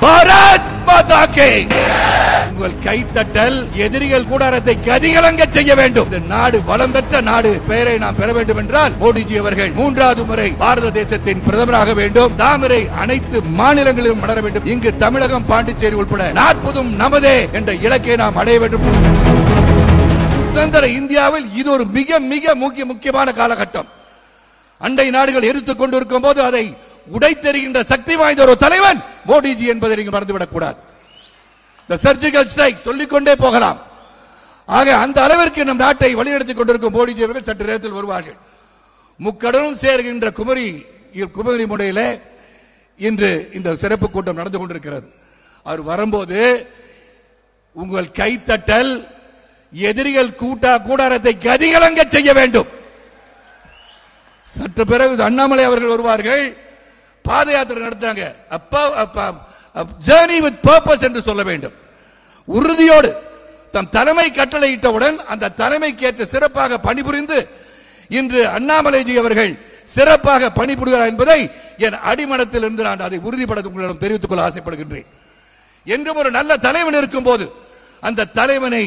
பாரத் மாதா K. உங்கள் கைத்தட்டல் எதிரிகள் கூடாரத்தை கதிகலங்க செய்ய வேண்டும். இந்த நாடு வளம் பெற்ற நாடு பெயரை நாம் பெற வேண்டும் என்றால் மோடிஜி அவர்கள் 3வது முறை பாரத தேசத்தின் பிரதமராக வேண்டும். தாமரை அனைத்து மாநிலங்களிலும் மலர வேண்டும். இங்கு தமிழகம், பாண்டிச்சேரி உட்பட 40 நமதே என்ற இலக்கை நாம் அடைய வேண்டும். சுதந்திர இந்தியாவில் இது ஒரு மிக மிக முக்கியமான காலகட்டம். அண்டை நாடுகள் எதிர்த்துக் கொண்டிருக்கும் போது அதை உடைத்தெறிகின்ற சக்தி வாய்ந்த ஒரு தலைவன் மோடிஜி என்பதை நீங்கள் மறந்துவிடக் கூடாது. சர்ஜிக்கல் ஸ்ட்ரைக் சொல்லிக்கொண்டே போகலாம். ஆக அந்த அளவிற்கு நம் நாட்டை வழிநடத்திக் கொண்டிருக்கும் மோடிஜி அவர்கள் சற்று நேரத்தில் வருவார்கள். முக்கடலும் சேர்கின்ற குமரி முனையில இன்று இந்த சிறப்பு கூட்டம் நடந்து கொண்டிருக்கிறது. அவர் வரும்போது உங்கள் கைத்தட்டல் எதிரிகள் கூடாரத்தை கதிகலங்க செய்ய வேண்டும். சற்று பிறகு அண்ணாமலை அவர்கள் வருவார்கள். பாத யாத்திரை நடத்தாங்க. ஜர்னி வித் பர்பஸ் என்று சொல்ல வேண்டும். உறுதியோடு தம் தலைமை கட்டளையிட்டவுடன் அந்த தலைமைக்கு ஏற்ற சிறப்பாக பணிபுரிந்து இன்று அண்ணாமலைஜி அவர்கள் சிறப்பாக பணிபுரிகிறார் என்பதை என் அடிமனத்தில் இருந்து நான் அதை உறுதிப்படுத்த உங்களிடம் தெரிவித்துக் கொள்ள ஆசைப்படுகின்றேன். என்றும் ஒரு நல்ல தலைவன் இருக்கும் போது அந்த தலைவனை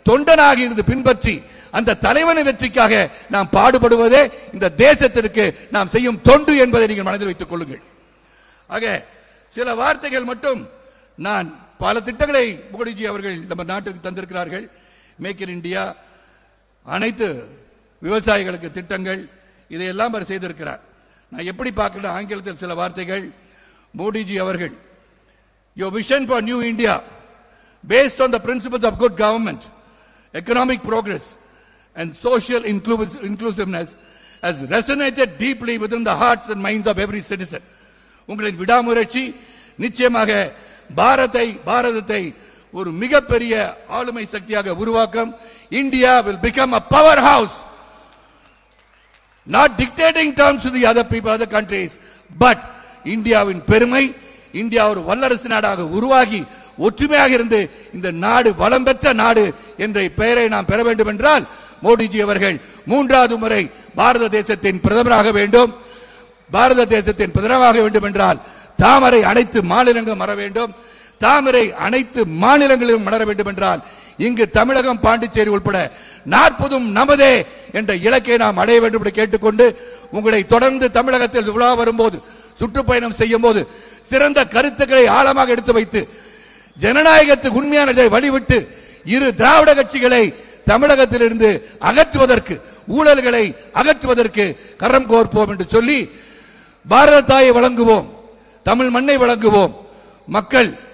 தொண்டனாக இருந்து பின்பற்றி அந்த தலைவனை வெற்றிக்காக நாம் பாடுபடுவதே இந்த தேசத்திற்கு நாம் செய்யும் தொண்டு என்பதை நீங்கள் மனதில் வைத்துக் கொள்ளுங்கள். ஆக சில வார்த்தைகள் மட்டும். நான் பல திட்டங்களை மோடிஜி அவர்கள் நம்ம நாட்டுக்கு தந்திருக்கிறார்கள். மேக் இன் இந்தியா, அனைத்து விவசாயிகளுக்கு திட்டங்கள், இதையெல்லாம் அவர் செய்திருக்கிறார். நான் எப்படி பார்க்கிறேன், ஆங்கிலத்தில் சில வார்த்தைகள். மோடிஜி அவர்கள் your vision for new India based on the principles of good government, economic progress and social inclusiveness has resonated deeply within the hearts and minds of every citizen. உங்களின் விடாமுயற்சி நிச்சயமாக பாரதத்தை ஒரு மிகப்பெரிய ஆளுமை சக்தியாக உருவாக்கும். India will become a powerhouse, not dictating terms to the other people, other countries, but இந்தியாவின் பெருமை, இந்தியா ஒரு வல்லரசு நாடாக உருவாகி ஒற்றுமையாக இருந்து இந்த நாடு வளம் பெற்ற நாடு என்ற பெயரை நாம் பெற வேண்டும் என்றால் மோடிஜி அவர்கள் 3வது முறை பாரத தேசத்தின் பிரதமராக வேண்டும். பாரத தேசத்தின் பிரதமராக வேண்டும் என்றால் தாமரை அனைத்து மாநிலங்களும் மலர வேண்டும். தாமரை அனைத்து மாநிலங்களிலும் மலர வேண்டும் என்றால் இங்கு தமிழகம், பாண்டிச்சேரி உட்பட 40 நமதே என்ற இலக்கை நாம் அடைய வேண்டும் என்று கேட்டுக்கொண்டு உங்களை தொடர்ந்து தமிழகத்தில் உலா வரும்போது, சுற்றுப்பயணம் செய்யும் போது சிறந்த கருத்துக்களை ஆழமாக எடுத்து வைத்து ஜனநாயகத்துக்கு உண்மையானதை வழிவிட்டு இரு திராவிட கட்சிகளை தமிழகத்திலிருந்து அகற்றுவதற்கு, ஊழல்களை அகற்றுவதற்கு கரம் கோர்ப்போம் என்று சொல்லி பாரத தாயை வழங்குவோம், தமிழ் மண்ணை வழங்குவோம்.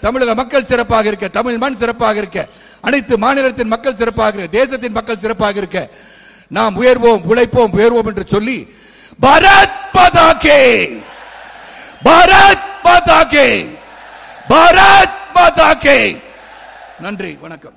தமிழக மக்கள் சிறப்பாக இருக்க, தமிழ் மண் சிறப்பாக இருக்க, அனைத்து மாநிலத்தின் மக்கள் சிறப்பாக இருக்க, தேசத்தின் மக்கள் சிறப்பாக இருக்க நாம் உயர்வோம், உழைப்போம், உயர்வோம் என்று சொல்லி பாரத் மாதா கே, பாரத் மாதா கே, பாரத் மாதா கே. நன்றி, வணக்கம்.